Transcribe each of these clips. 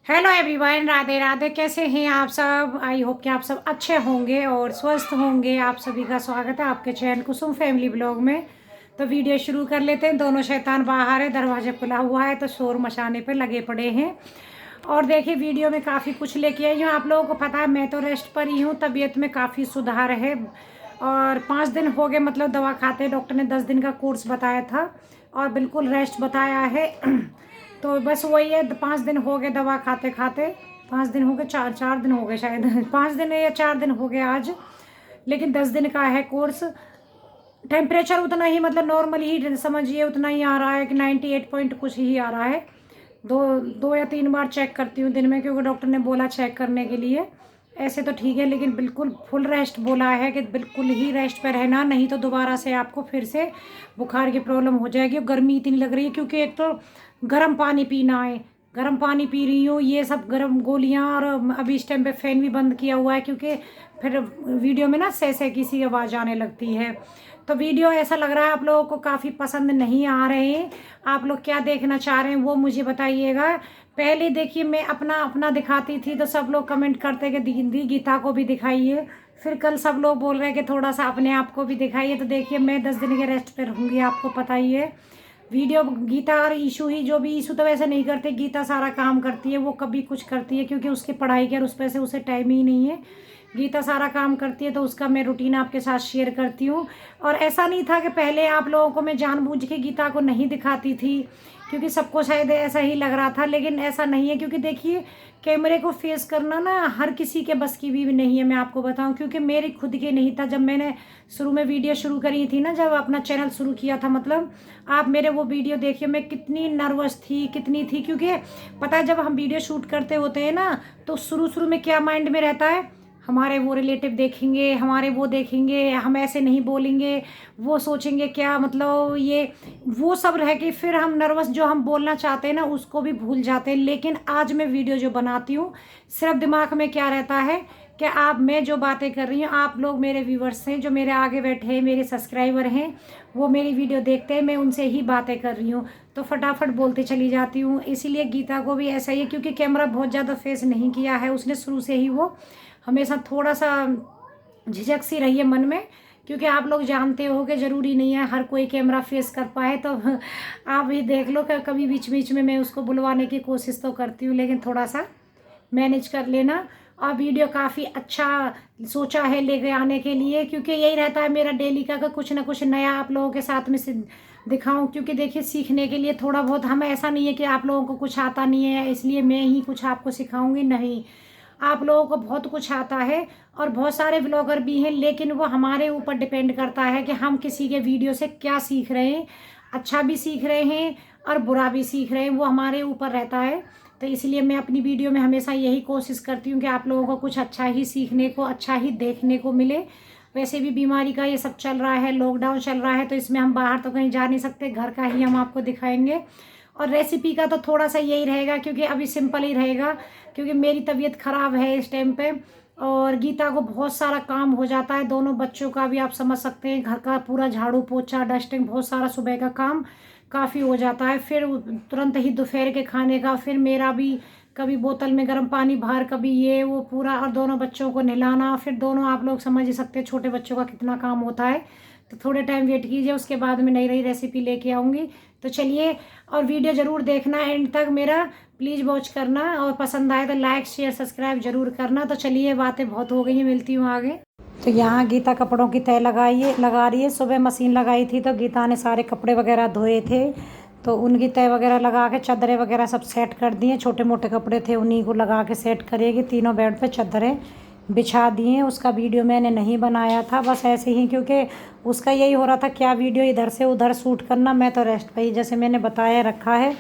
Hello everyone, Radhe Radhe. कैसे हैं आप सब? आई होप कि आप सब अच्छे होंगे और स्वस्थ होंगे। आप सभी का स्वागत है आपके चैनल कुसुम फैमिली ब्लॉग में। तो वीडियो शुरू कर लेते हैं। दोनों शैतान बाहर है, दरवाजा खुला हुआ है तो शोर मचाने पे लगे पड़े हैं। और देखिए वीडियो में काफ़ी कुछ लेके आई हूँ। आप लोगों को पता है मैं तो रेस्ट पर ही हूँ, तबीयत में काफ़ी सुधार है। और 5 दिन हो गए, मतलब दवा खाते। डॉक्टर ने 10 दिन का कोर्स बताया था और बिल्कुल रेस्ट बताया है। तो बस वही है, 5 दिन हो गए दवा खाते खाते। 5 दिन हो गए, चार दिन हो गए शायद। 5 दिन है या 4 दिन हो गए आज। लेकिन 10 दिन का है कोर्स। टेम्परेचर उतना ही, मतलब नॉर्मल ही समझिए, उतना ही आ रहा है कि 98 पॉइंट कुछ ही आ रहा है। दो दो या 3 बार चेक करती हूँ दिन में, क्योंकि डॉक्टर ने बोला चेक करने के लिए। ऐसे तो ठीक है, लेकिन बिल्कुल फुल रेस्ट बोला है कि बिल्कुल ही रेस्ट पे रहना, नहीं तो दोबारा से आपको फिर से बुखार की प्रॉब्लम हो जाएगी। और गर्मी इतनी लग रही है, क्योंकि एक तो गर्म पानी पीना है। गर्म पानी पी रही हूँ, ये सब गर्म गोलियाँ। और अभी इस टाइम पे फ़ैन भी बंद किया हुआ है, क्योंकि फिर वीडियो में ना सह किसी आवाज़ आने लगती है। तो वीडियो ऐसा लग रहा है आप लोगों को काफ़ी पसंद नहीं आ रहे हैं। आप लोग क्या देखना चाह रहे हैं वो मुझे बताइएगा। पहले देखिए मैं अपना अपना दिखाती थी तो सब लोग कमेंट करते कि दीदी गीता को भी दिखाइए। फिर कल सब लोग बोल रहे हैं कि थोड़ा सा अपने आप को भी दिखाइए। तो देखिए मैं 10 दिन के रेस्ट पे रहूँगी, आपको पता ही है। वीडियो गीता और ईशू ही, जो भी, ईशू तो वैसे नहीं करते, गीता सारा काम करती है। वो कभी कुछ करती है क्योंकि उसकी पढ़ाई के और उस पर से उसे टाइम ही नहीं है। गीता सारा काम करती है तो उसका मैं रूटीन आपके साथ शेयर करती हूँ। और ऐसा नहीं था कि पहले आप लोगों को मैं जानबूझ के गीता को नहीं दिखाती थी, क्योंकि सबको शायद ऐसा ही लग रहा था। लेकिन ऐसा नहीं है, क्योंकि देखिए कैमरे को फेस करना ना हर किसी के बस की भी नहीं है, मैं आपको बताऊं। क्योंकि मेरी खुद के नहीं था। जब मैंने शुरू में वीडियो शुरू करी थी ना, जब अपना चैनल शुरू किया था, मतलब आप मेरे वो वीडियो देखिए, मैं कितनी नर्वस थी, कितनी थी। क्योंकि पता है जब हम वीडियो शूट करते होते हैं ना, तो शुरू शुरू में क्या माइंड में रहता है, हमारे वो रिलेटिव देखेंगे, हमारे वो देखेंगे, हम ऐसे नहीं बोलेंगे, वो सोचेंगे क्या, मतलब ये वो सब रह के फिर हम नर्वस, जो हम बोलना चाहते हैं ना उसको भी भूल जाते हैं। लेकिन आज मैं वीडियो जो बनाती हूँ, सिर्फ दिमाग में क्या रहता है कि आप, मैं जो बातें कर रही हूँ, आप लोग मेरे व्यूवर्स हैं, जो मेरे आगे बैठे हैं, मेरे सब्सक्राइबर हैं, वो मेरी वीडियो देखते हैं, मैं उनसे ही बातें कर रही हूँ तो फटाफट बोलते चली जाती हूँ। इसीलिए गीता को भी ऐसा ही है, क्योंकि कैमरा बहुत ज़्यादा फेस नहीं किया है उसने शुरू से ही। वो हमेशा थोड़ा सा झिझक सी रही है मन में, क्योंकि आप लोग जानते हो कि ज़रूरी नहीं है हर कोई कैमरा फेस कर पाए। तो आप भी देख लो कि कभी बीच बीच में मैं उसको बुलवाने की कोशिश तो करती हूँ, लेकिन थोड़ा सा मैनेज कर लेना। और वीडियो काफ़ी अच्छा सोचा है लेके आने के लिए, क्योंकि यही रहता है मेरा डेली का कि कुछ ना कुछ नया आप लोगों के साथ में से दिखाऊं। क्योंकि देखिए सीखने के लिए थोड़ा बहुत, हम ऐसा नहीं है कि आप लोगों को कुछ आता नहीं है इसलिए मैं ही कुछ आपको सिखाऊंगी, नहीं। आप लोगों को बहुत कुछ आता है और बहुत सारे ब्लॉगर भी हैं, लेकिन वो हमारे ऊपर डिपेंड करता है कि हम किसी के वीडियो से क्या सीख रहे हैं। अच्छा भी सीख रहे हैं और बुरा भी सीख रहे हैं, वो हमारे ऊपर रहता है। तो इसलिए मैं अपनी वीडियो में हमेशा यही कोशिश करती हूँ कि आप लोगों को कुछ अच्छा ही सीखने को, अच्छा ही देखने को मिले। वैसे भी बीमारी का ये सब चल रहा है, लॉकडाउन चल रहा है, तो इसमें हम बाहर तो कहीं जा नहीं सकते, घर का ही हम आपको दिखाएंगे। और रेसिपी का तो थोड़ा सा यही रहेगा, क्योंकि अभी सिंपल ही रहेगा, क्योंकि मेरी तबीयत ख़राब है इस टाइम पे। और गीता को बहुत सारा काम हो जाता है, दोनों बच्चों का भी आप समझ सकते हैं, घर का पूरा झाड़ू पोछा डस्टिंग, बहुत सारा सुबह का काम काफ़ी हो जाता है। फिर तुरंत ही दोपहर के खाने का, फिर मेरा भी कभी बोतल में गर्म पानी बाहर, कभी ये वो पूरा, और दोनों बच्चों को नहलाना, फिर दोनों, आप लोग समझ ही सकते हैं छोटे बच्चों का कितना काम होता है। तो थोड़े टाइम वेट कीजिए, उसके बाद में नई नई रेसिपी लेके आऊँगी। तो चलिए, और वीडियो ज़रूर देखना एंड तक मेरा, प्लीज़ वॉच करना, और पसंद आए तो लाइक शेयर सब्सक्राइब जरूर करना। तो चलिए, बातें बहुत हो गई हैं, मिलती हूँ आगे। तो यहाँ गीता कपड़ों की तय लगा रही है। सुबह मशीन लगाई थी तो गीता ने सारे कपड़े वगैरह धोए थे, तो उनकी तय वगैरह लगा के चादरें वगैरह सब सेट कर दिए। छोटे मोटे कपड़े थे उन्हीं को लगा के सेट करेगी। तीनों बेड पे चादरें बिछा दिए। उसका वीडियो मैंने नहीं बनाया था, बस ऐसे ही, क्योंकि उसका यही हो रहा था क्या वीडियो इधर से उधर शूट करना। मैं तो रेस्ट पे ही, जैसे मैंने बताया, रखा है।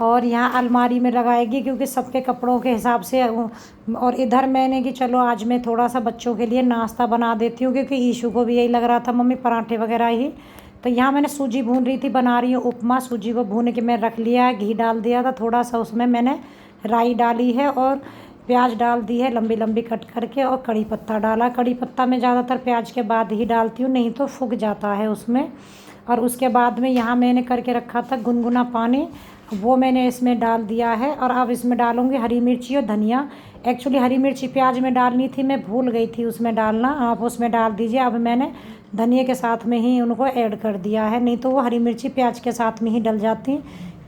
और यहाँ अलमारी में लगाएगी, क्योंकि सबके कपड़ों के हिसाब से। और इधर मैंने कि चलो आज मैं थोड़ा सा बच्चों के लिए नाश्ता बना देती हूँ, क्योंकि ईशू को भी यही लग रहा था मम्मी पराठे वगैरह ही। तो यहाँ मैंने सूजी भून रही थी, बना रही हूँ उपमा। सूजी को भून के मैं रख लिया है, घी डाल दिया था थोड़ा सा, उसमें मैंने राई डाली है और प्याज डाल दी है लंबी लंबी कट करके, और कड़ी पत्ता डाला। कड़ी पत्ता मैं ज़्यादातर प्याज के बाद ही डालती हूँ, नहीं तो फूक जाता है उसमें। और उसके बाद में यहाँ मैंने करके रखा था गुनगुना पानी, वो मैंने इसमें डाल दिया है। और अब इसमें डालूँगी हरी मिर्ची और धनिया। एक्चुअली हरी मिर्ची प्याज में डालनी थी, मैं भूल गई थी उसमें डालना, आप उसमें डाल दीजिए। अब मैंने धनिया के साथ में ही उनको ऐड कर दिया है, नहीं तो वो हरी मिर्ची प्याज के साथ में ही डल जाती।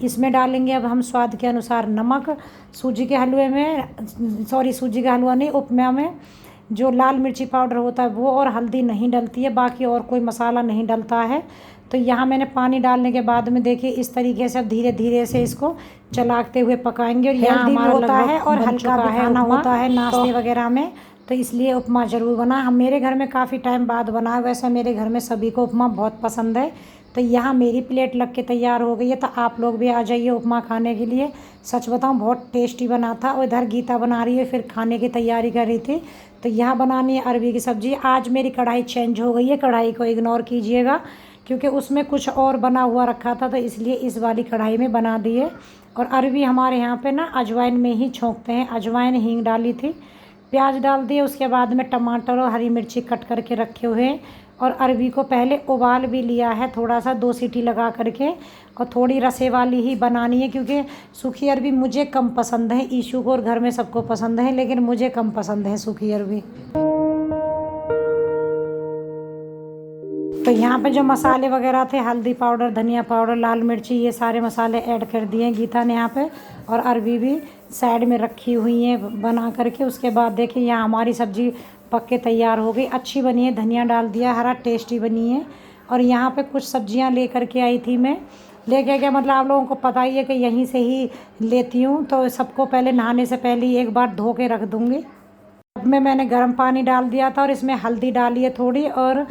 इसमें डालेंगे अब हम स्वाद के अनुसार नमक। सूजी के हलवे में, सॉरी सूजी का हलवा नहीं, उपमा में जो लाल मिर्ची पाउडर होता है वो और हल्दी नहीं डलती है, बाकी और कोई मसाला नहीं डलता है। तो यहाँ मैंने पानी डालने के बाद में देखिए इस तरीके से अब धीरे धीरे से इसको चलाते हुए पकाएंगे। और यहाँ हमारा होता है और हल्का भी खाना होता है नाश्ते वगैरह में, तो इसलिए उपमा ज़रूर बना। हम मेरे घर में काफ़ी टाइम बाद बना, वैसे मेरे घर में सभी को उपमा बहुत पसंद है। तो यहाँ मेरी प्लेट लग के तैयार हो गई है, तो आप लोग भी आ जाइए उपमा खाने के लिए। सच बताऊँ बहुत टेस्टी बना था। और इधर गीता बना रही है, फिर खाने की तैयारी कर रही थी। तो यहाँ बनानी है अरबी की सब्ज़ी। आज मेरी कढ़ाई चेंज हो गई है, कढ़ाई को इग्नोर कीजिएगा क्योंकि उसमें कुछ और बना हुआ रखा था, तो इसलिए इस वाली कढ़ाई में बना दिए। और अरबी हमारे यहाँ पे ना अजवाइन में ही छोंकते हैं, अजवाइन हींग डाली थी, प्याज डाल दिए, उसके बाद में टमाटर और हरी मिर्ची कट करके रखे हुए हैं। और अरबी को पहले उबाल भी लिया है थोड़ा सा, 2 सीटी लगा करके। और थोड़ी रसे वाली ही बनानी है क्योंकि सूखी अरबी मुझे कम पसंद है, ईशू को और घर में सबको पसंद है, लेकिन मुझे कम पसंद है सूखी अरबी। तो यहाँ पे जो मसाले वगैरह थे, हल्दी पाउडर, धनिया पाउडर, लाल मिर्ची, ये सारे मसाले ऐड कर दिए गीता ने यहाँ पे। और अरबी भी साइड में रखी हुई है बना करके। उसके बाद देखिए यहाँ हमारी सब्ज़ी पक के तैयार हो गई, अच्छी बनी है, धनिया डाल दिया, हरा टेस्टी बनी है। और यहाँ पे कुछ सब्जियाँ ले करके आई थी मैं, लेके क्या मतलब आप लोगों को पता ही है कि यहीं से ही लेती हूँ। तो सबको पहले नहाने से पहले ही एक बार धो के रख दूँगी। अब में मैंने गर्म पानी डाल दिया था और इसमें हल्दी डाली है थोड़ी, और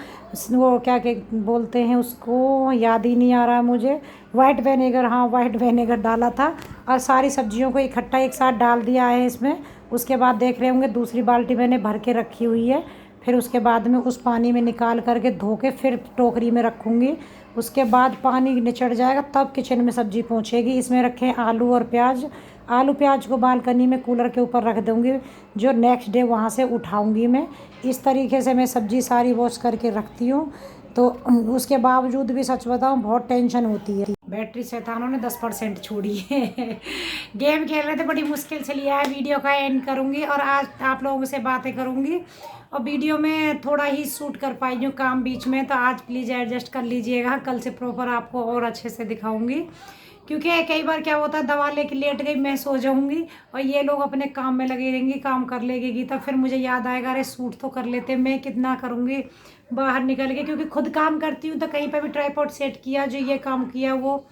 वो क्या के बोलते हैं उसको, याद ही नहीं आ रहा मुझे, वाइट विनेगर, हाँ वाइट विनेगर डाला था। और सारी सब्जियों को इकट्ठा एक साथ डाल दिया है इसमें। उसके बाद देख रहे होंगे दूसरी बाल्टी मैंने भर के रखी हुई है। फिर उसके बाद में उस पानी में निकाल करके धो के फिर टोकरी में रखूँगी। उसके बाद पानी निचड़ जाएगा तब किचन में सब्ज़ी पहुँचेगी। इसमें रखे आलू और प्याज, आलू प्याज को बालकनी में कूलर के ऊपर रख दूँगी, जो नेक्स्ट डे वहाँ से उठाऊँगी मैं। इस तरीके से मैं सब्ज़ी सारी वॉश करके रखती हूँ। तो उसके बावजूद भी सच बताऊँ बहुत टेंशन होती है। बैटरी शैतानों ने 10% छोड़ी है। गेम खेल रहे थे, बड़ी मुश्किल से लिया है। वीडियो का एंड करूँगी और आज आप लोगों से बातें करूँगी। और वीडियो में थोड़ा ही शूट कर पाई हूँ काम बीच में, तो आज प्लीज़ एडजस्ट कर लीजिएगा। कल से प्रॉपर आपको और अच्छे से दिखाऊँगी, क्योंकि कई बार क्या होता है दवा लेके लेट गई, मैं सो जाऊंगी और ये लोग अपने काम में लगे रहेंगे, काम कर लेगी तब फिर मुझे याद आएगा अरे सूट तो कर लेते, मैं कितना करूँगी बाहर निकल के, क्योंकि खुद काम करती हूँ तो कहीं पर भी ट्राइपॉड सेट किया, जो ये काम किया वो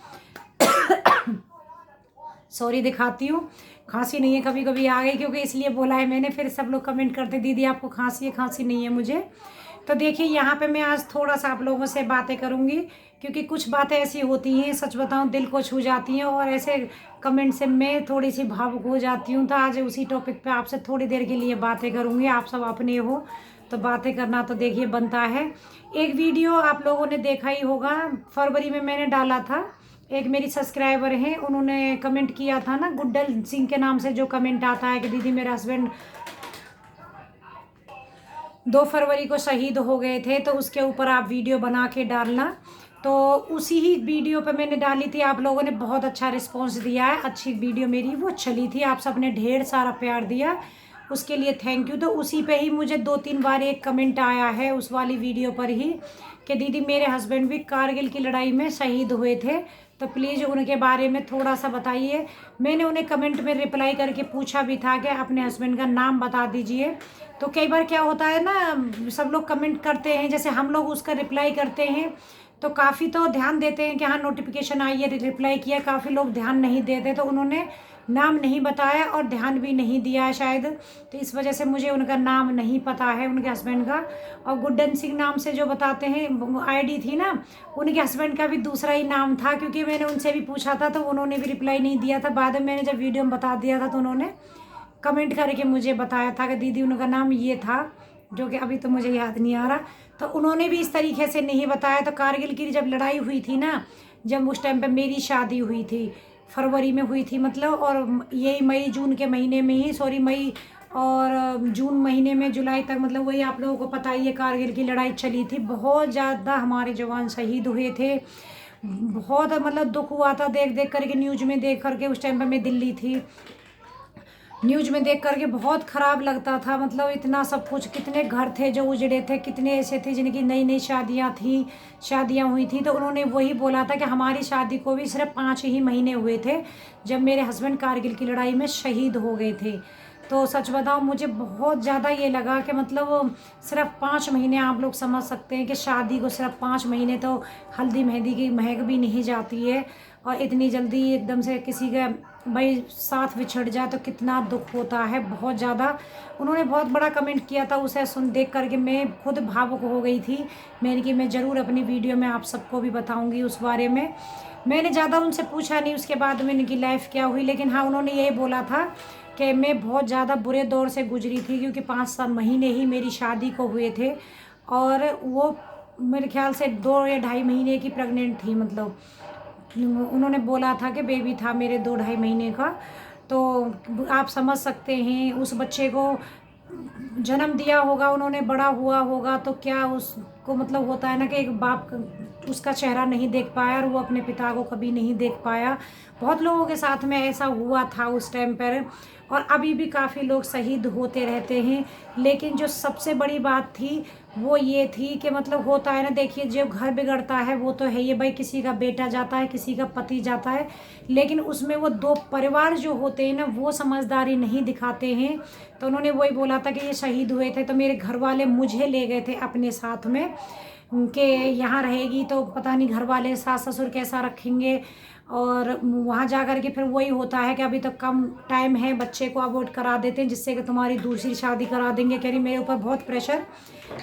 सॉरी दिखाती हूँ। खांसी नहीं है, कभी कभी आ गई क्योंकि इसलिए बोला है मैंने, फिर सब लोग कमेंट करते दीदी आपको खांसी है, खांसी नहीं है मुझे। तो देखिए यहाँ पे मैं आज थोड़ा सा आप लोगों से बातें करूँगी, क्योंकि कुछ बातें ऐसी होती हैं सच बताऊँ दिल को छू जाती हैं, और ऐसे कमेंट से मैं थोड़ी सी भावुक हो जाती हूँ। तो आज उसी टॉपिक पे आपसे थोड़ी देर के लिए बातें करूँगी। आप सब अपने हो तो बातें करना तो देखिए बनता है। एक वीडियो आप लोगों ने देखा ही होगा, फरवरी में मैंने डाला था। एक मेरी सब्सक्राइबर हैं, उन्होंने कमेंट किया था ना, गुड्डल सिंह के नाम से जो कमेंट आता है कि दीदी मेरे हस्बैंड 2 फरवरी को शहीद हो गए थे, तो उसके ऊपर आप वीडियो बना के डालना। तो उसी ही वीडियो पे मैंने डाली थी, आप लोगों ने बहुत अच्छा रिस्पांस दिया है, अच्छी वीडियो मेरी वो चली थी, आप सब ने ढेर सारा प्यार दिया, उसके लिए थैंक यू। तो उसी पे ही मुझे 2-3 बार एक कमेंट आया है उस वाली वीडियो पर ही कि दीदी मेरे हस्बैंड भी कारगिल की लड़ाई में शहीद हुए थे, तो प्लीज़ उनके बारे में थोड़ा सा बताइए। मैंने उन्हें कमेंट में रिप्लाई करके पूछा भी था कि अपने हस्बैंड का नाम बता दीजिए। तो कई बार क्या होता है ना, सब लोग कमेंट करते हैं, जैसे हम लोग उसका रिप्लाई करते हैं तो काफ़ी तो ध्यान देते हैं कि हाँ नोटिफिकेशन आई है रिप्लाई किया, काफ़ी लोग ध्यान नहीं देते, तो उन्होंने नाम नहीं बताया और ध्यान भी नहीं दिया शायद, तो इस वजह से मुझे उनका नाम नहीं पता है उनके हस्बैंड का। और गुड्डन सिंह नाम से जो बताते हैं आईडी थी ना, उनके हस्बैंड का भी दूसरा ही नाम था, क्योंकि मैंने उनसे भी पूछा था तो उन्होंने भी रिप्लाई नहीं दिया था। बाद में मैंने जब वीडियो में बता दिया था तो उन्होंने कमेंट करके मुझे बताया था कि दीदी उनका नाम ये था, जो कि अभी तो मुझे याद नहीं आ रहा। तो उन्होंने भी इस तरीके से नहीं बताया। तो कारगिल की जब लड़ाई हुई थी ना, जब उस टाइम पे मेरी शादी हुई थी, फरवरी में हुई थी मतलब, और यही मई जून के महीने में ही, सॉरी मई और जून महीने में, जुलाई तक मतलब वही आप लोगों को पता ही है कारगिल की लड़ाई चली थी। बहुत ज़्यादा हमारे जवान शहीद हुए थे, बहुत मतलब दुख हुआ था देख देख करके, न्यूज में देख करके। उस टाइम पे मैं दिल्ली थी, न्यूज में देख करके बहुत ख़राब लगता था। मतलब इतना सब कुछ, कितने घर थे जो उजड़े थे, कितने ऐसे थे जिनकी नई नई शादियाँ हुई थी। तो उन्होंने वही बोला था कि हमारी शादी को भी सिर्फ 5 ही महीने हुए थे जब मेरे हस्बैंड कारगिल की लड़ाई में शहीद हो गए थे। तो सच बताऊं, मुझे बहुत ज़्यादा ये लगा कि मतलब सिर्फ 5 महीने, आप लोग समझ सकते हैं कि शादी को सिर्फ 5 महीने, तो हल्दी मेहंदी की महक भी नहीं जाती है। और इतनी जल्दी एकदम से किसी का भाई साथ बिछड़ जाए तो कितना दुख होता है, बहुत ज़्यादा। उन्होंने बहुत बड़ा कमेंट किया था, उसे सुन देख करके मैं खुद भावुक हो गई थी। मैंने कि मैं ज़रूर अपनी वीडियो में आप सबको भी बताऊंगी उस बारे में। मैंने ज़्यादा उनसे पूछा नहीं उसके बाद में इनकी लाइफ क्या हुई, लेकिन हाँ, उन्होंने यही बोला था कि मैं बहुत ज़्यादा बुरे दौर से गुजरी थी, क्योंकि 5-7 महीने ही मेरी शादी को हुए थे। और वो मेरे ख्याल से 2 या ढाई महीने की प्रेग्नेंट थी। मतलब उन्होंने बोला था कि बेबी था मेरे 2 ढाई महीने का। तो आप समझ सकते हैं, उस बच्चे को जन्म दिया होगा उन्होंने, बड़ा हुआ होगा तो क्या उसको मतलब होता है ना कि एक बाप उसका चेहरा नहीं देख पाया और वो अपने पिता को कभी नहीं देख पाया। बहुत लोगों के साथ में ऐसा हुआ था उस टाइम पर, और अभी भी काफ़ी लोग शहीद होते रहते हैं। लेकिन जो सबसे बड़ी बात थी वो ये थी कि मतलब होता है ना, देखिए जो घर बिगड़ता है वो तो है ये भाई, किसी का बेटा जाता है, किसी का पति जाता है, लेकिन उसमें वो 2 परिवार जो होते हैं ना वो समझदारी नहीं दिखाते हैं। तो उन्होंने वही बोला था कि ये शहीद हुए थे तो मेरे घर वाले मुझे ले गए थे अपने साथ में, कि यहाँ रहेगी तो पता नहीं घर वाले सास ससुर कैसा रखेंगे। और वहाँ जा कर के फिर वही होता है कि अभी तो कम टाइम है, बच्चे को अबॉर्ट करा देते हैं जिससे कि तुम्हारी दूसरी शादी करा देंगे। कह रही मेरे ऊपर बहुत प्रेशर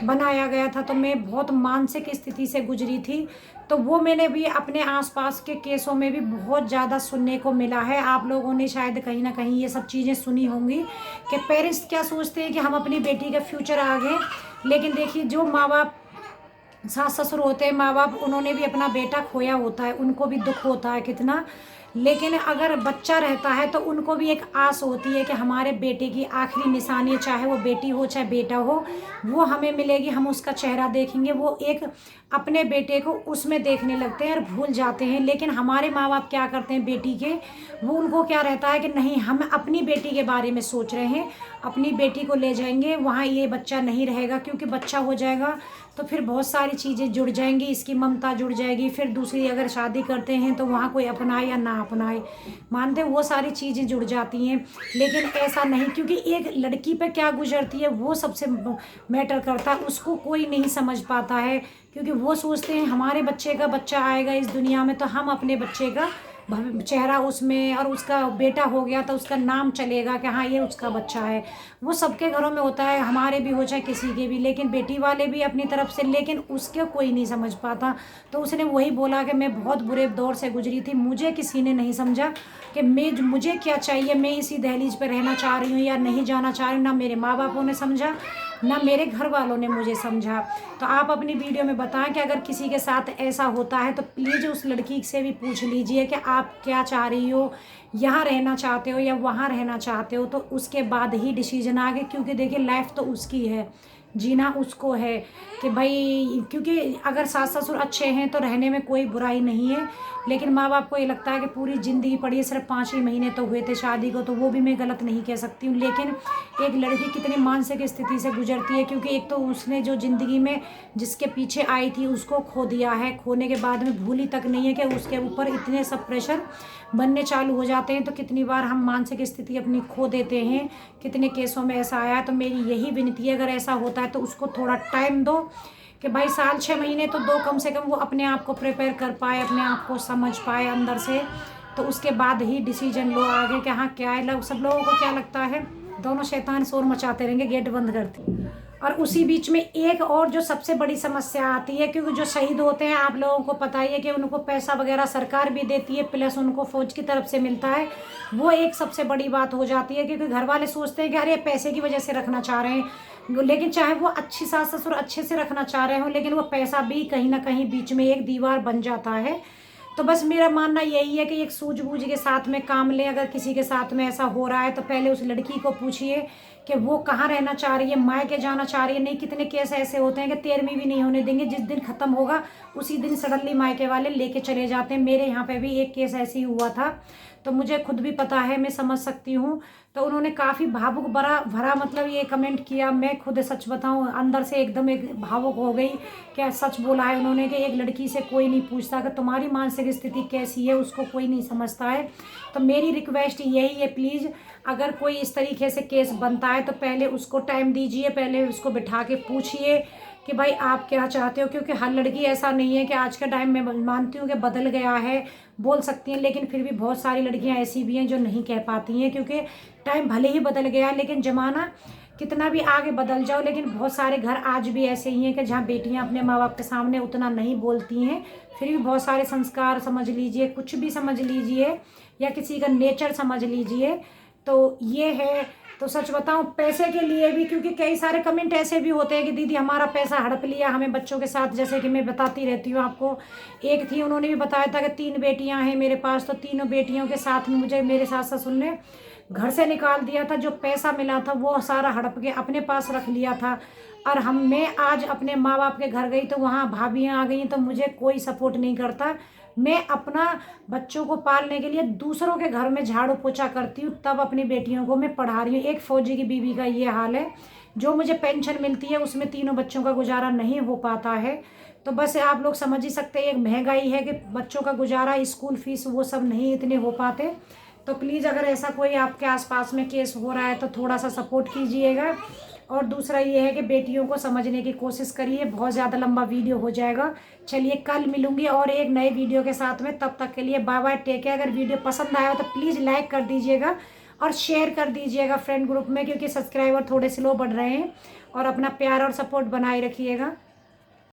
बनाया गया था, तो मैं बहुत मानसिक स्थिति से गुजरी थी। तो वो मैंने भी अपने आसपास के केसों में भी बहुत ज़्यादा सुनने को मिला है। आप लोगों ने शायद कहीं ना कहीं ये सब चीज़ें सुनी होंगी कि पेरेंट्स क्या सोचते हैं कि हम अपनी बेटी का फ्यूचर आगे। लेकिन देखिए, जो माँ बाप सास ससुर होते हैं, माँ बाप, उन्होंने भी अपना बेटा खोया होता है, उनको भी दुख होता है कितना। लेकिन अगर बच्चा रहता है तो उनको भी एक आस होती है कि हमारे बेटे की आखिरी निशानी, चाहे वो बेटी हो चाहे बेटा हो, वो हमें मिलेगी, हम उसका चेहरा देखेंगे। वो एक अपने बेटे को उसमें देखने लगते हैं और भूल जाते हैं। लेकिन हमारे माँ बाप क्या करते हैं बेटी के, वो उनको क्या रहता है कि नहीं, हम अपनी बेटी के बारे में सोच रहे हैं, अपनी बेटी को ले जाएंगे वहाँ, ये बच्चा नहीं रहेगा, क्योंकि बच्चा हो जाएगा तो फिर बहुत सारी चीज़ें जुड़ जाएंगी, इसकी ममता जुड़ जाएगी। फिर दूसरी अगर शादी करते हैं तो वहाँ कोई अपनाए या ना अपनाए, मानते वो सारी चीज़ें जुड़ जाती हैं। लेकिन ऐसा नहीं, क्योंकि एक लड़की पे क्या गुजरती है वो सबसे मैटर करता है, उसको कोई नहीं समझ पाता है। क्योंकि वो सोचते हैं हमारे बच्चे का बच्चा आएगा इस दुनिया में तो हम अपने बच्चे का चेहरा उसमें, और उसका बेटा हो गया तो उसका नाम चलेगा कि हाँ ये उसका बच्चा है। वो सबके घरों में होता है, हमारे भी हो चाहे किसी के भी, लेकिन बेटी वाले भी अपनी तरफ से, लेकिन उसके कोई नहीं समझ पाता। तो उसने वही बोला कि मैं बहुत बुरे दौर से गुजरी थी, मुझे किसी ने नहीं समझा कि मुझे क्या चाहिए, मैं इसी दहलीज पर रहना चाह रही हूँ या नहीं जाना चाह रही हूँ। ना मेरे माँ बापों ने समझा, ना मेरे घर वालों ने मुझे समझा। तो आप अपनी वीडियो में बताएं कि अगर किसी के साथ ऐसा होता है तो प्लीज़ उस लड़की से भी पूछ लीजिए कि आप क्या चाह रही हो, यहाँ रहना चाहते हो या वहाँ रहना चाहते हो, तो उसके बाद ही डिसीजन आगे। क्योंकि देखिए लाइफ तो उसकी है, जीना उसको है कि भाई, क्योंकि अगर सास ससुर अच्छे हैं तो रहने में कोई बुराई नहीं है। लेकिन माँ बाप को ये लगता है कि पूरी ज़िंदगी पड़ी है, सिर्फ 5 ही महीने तो हुए थे शादी को, तो वो भी मैं गलत नहीं कह सकती हूँ। लेकिन एक लड़की कितनी मानसिक स्थिति से गुजरती है, क्योंकि एक तो उसने जो ज़िंदगी में जिसके पीछे आई थी उसको खो दिया है, खोने के बाद में भूली तक नहीं है कि उसके ऊपर इतने सब प्रेशर बनने चालू हो जाते हैं। तो कितनी बार हम मानसिक स्थिति अपनी खो देते हैं, कितने केसों में ऐसा आया है। तो मेरी यही विनती है, अगर ऐसा होता है तो उसको थोड़ा टाइम दो कि भाई साल 6 महीने तो दो, कम से कम वो अपने आप को प्रिपेयर कर पाए, अपने आप को समझ पाए अंदर से। तो उसके बाद ही डिसीजन लो आगे कि हाँ क्या है। सब लोगों को क्या लगता है, दोनों शैतान शोर मचाते रहेंगे, गेट बंद करते। और उसी बीच में एक और जो सबसे बड़ी समस्या आती है, क्योंकि जो शहीद होते हैं आप लोगों को पता ही है कि उनको पैसा वगैरह सरकार भी देती है, प्लस उनको फौज की तरफ से मिलता है। वो एक सबसे बड़ी बात हो जाती है, क्योंकि घर वाले सोचते हैं कि अरे पैसे की वजह से रखना चाह रहे हैं। लेकिन चाहे वो अच्छी सास ससुर अच्छे से रखना चाह रहे हो, लेकिन वो पैसा भी कहीं ना कहीं बीच में एक दीवार बन जाता है। तो बस मेरा मानना यही है कि एक सूझबूझ के साथ में काम लें। अगर किसी के साथ में ऐसा हो रहा है तो पहले उस लड़की को पूछिए कि वो कहाँ रहना चाह रही है, मायके जाना चाह रही है। नहीं, कितने केस ऐसे होते हैं कि 13वीं भी नहीं होने देंगे, जिस दिन ख़त्म होगा उसी दिन सडनली मायके वाले लेके चले जाते हैं। मेरे यहाँ पे भी एक केस ऐसे ही हुआ था, तो मुझे खुद भी पता है, मैं समझ सकती हूँ। तो उन्होंने काफ़ी भावुक भरा मतलब ये कमेंट किया। मैं खुद सच बताऊँ, अंदर से एकदम एक भावुक हो गई। क्या सच बोला है उन्होंने कि एक लड़की से कोई नहीं पूछता कि तुम्हारी मानसिक स्थिति कैसी है, उसको कोई नहीं समझता है। तो मेरी रिक्वेस्ट यही है, प्लीज़ अगर कोई इस तरीके से केस बनता है तो पहले उसको टाइम दीजिए, पहले उसको बिठा के पूछिए कि भाई आप क्या चाहते हो। क्योंकि हर लड़की ऐसा नहीं है कि आज के टाइम में, मानती हूँ कि बदल गया है, बोल सकती हैं, लेकिन फिर भी बहुत सारी लड़कियां ऐसी भी हैं जो नहीं कह पाती हैं। क्योंकि टाइम भले ही बदल गया है, लेकिन ज़माना कितना भी आगे बदल जाओ, लेकिन बहुत सारे घर आज भी ऐसे ही हैं कि जहाँ बेटियां अपने माँ बाप के सामने उतना नहीं बोलती हैं। फिर भी बहुत सारे संस्कार समझ लीजिए, कुछ भी समझ लीजिए, या किसी का नेचर समझ लीजिए, तो ये है। तो सच बताऊं, पैसे के लिए भी, क्योंकि कई सारे कमेंट ऐसे भी होते हैं कि दीदी हमारा पैसा हड़प लिया, हमें बच्चों के साथ, जैसे कि मैं बताती रहती हूँ आपको। एक थी, उन्होंने भी बताया था कि 3 बेटियां हैं मेरे पास, तो तीनों बेटियों के साथ में मुझे मेरे सास ससुर ने घर से निकाल दिया था। जो पैसा मिला था वो सारा हड़प के अपने पास रख लिया था। और मैं आज अपने माँ बाप के घर गई तो वहाँ भाभियाँ आ गई, तो मुझे कोई सपोर्ट नहीं करता। मैं अपना बच्चों को पालने के लिए दूसरों के घर में झाड़ू पोछा करती हूँ, तब अपनी बेटियों को मैं पढ़ा रही हूँ। एक फौजी की बीवी का ये हाल है, जो मुझे पेंशन मिलती है उसमें तीनों बच्चों का गुजारा नहीं हो पाता है। तो बस आप लोग समझ ही सकते हैं, एक महंगाई है कि बच्चों का गुजारा, स्कूल फीस, वो सब नहीं इतने हो पाते। तो प्लीज़ अगर ऐसा कोई आपके आसपास में केस हो रहा है तो थोड़ा सा सपोर्ट कीजिएगा। और दूसरा ये है कि बेटियों को समझने की कोशिश करिए। बहुत ज़्यादा लंबा वीडियो हो जाएगा। चलिए कल मिलूंगी और एक नए वीडियो के साथ में, तब तक के लिए बाय बाय, टेक केयर। अगर वीडियो पसंद आया हो तो प्लीज़ लाइक कर दीजिएगा और शेयर कर दीजिएगा फ्रेंड ग्रुप में, क्योंकि सब्सक्राइबर थोड़े स्लो बढ़ रहे हैं। और अपना प्यार और सपोर्ट बनाए रखिएगा।